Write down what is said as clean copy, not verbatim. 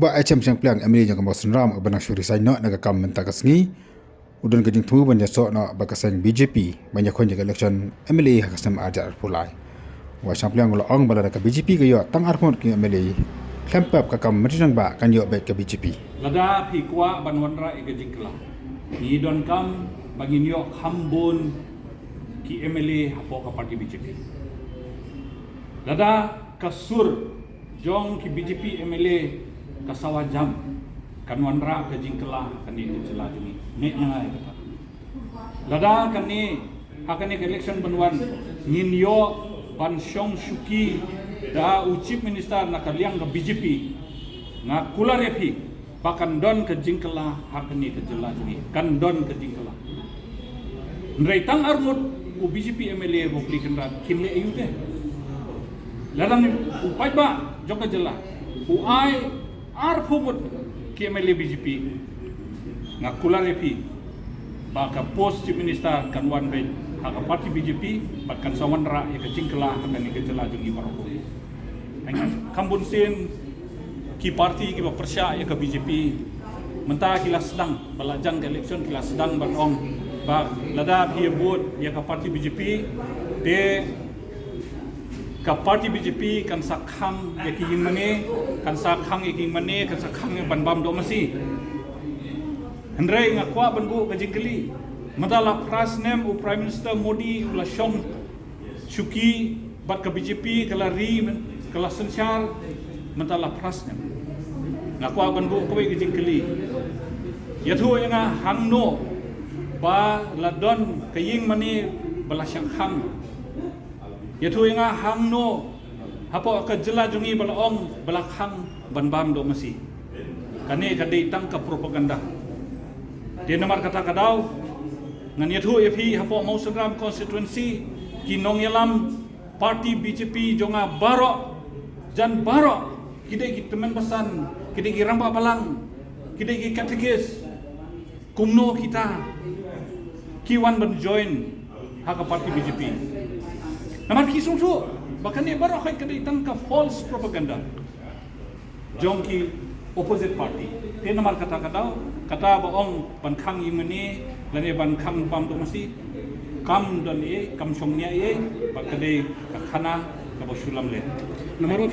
Uba ai chem sang plang emri jang Mosen Ram ubana syuri sai no naga kam menta kasngi udun kajing thu banya so no bakasang BJP banya khon jaga election emri hakasam ajar pulai wa sang plang lo ong bala ka BJP ga yo tang arpon ki emri kempap ka kam merinang ba kan yo bet ka BJP lada phi kwa banwanra e kajing kala ni don kam bangin yo khambun ki MLA hapo ka parti BJP lada kasur jong ki BJP MLA kasawa jam kanwanra ka jingkala kani jela juni ne ngai kata lada kani hakani election banwan nin yo ban shong shuki da chief minister na kaliang ka BJP na kulare phi bakan don ka jingkala hakani ka jela juni kan don ka jingkala nrai tang armut u BJP MLA bo plikan rat kinle ayude ladang upai ba joka jela u ai ar phumut ke MLA BJP ngakular epi baka post chief minister kanwan be haka parti BJP bakan sawan ra ya kecingkela akan ni kejela jungi maroko ang kambun sin ki parti ki persya ya ke BJP menta kila sedang balajang ke election kila sedang banong ba lada phi bot ya ke parti BJP de ka parti BJP kan sakhang yaking mane kan sakhang yaking mane kan sakhang banbam do masi hendrai ngakwa banbu kajingkeli madala prasnem u prime minister Modi ula shong shuki bat ka BJP kala ri kala sensyar madala prasnem ngakwa banbu kowe kajingkeli yathu nga hangno ba ladon kaying mane bala shanghang yathu nga hangno hapo ka jela jungi balaong balakhang banbam do masi kane kadai tang ka propaganda de namar kata kadaw ngan yathu epi hapo Mosen Ram constituency kinong yalam parti BJP jonga baro jan baro kidai ki teman pasan kidai ki ramba balang kidai ki kategis kumno kita kiwan ban join haka parti BJP namar kisung tu bahkan ni baru kait kadai tangka false propaganda jongki opposite party te namar kata baong bankhang yimani lane bankhang pam tu mesti kam dan kam songnya ye bakadai khana ka bosulam le namar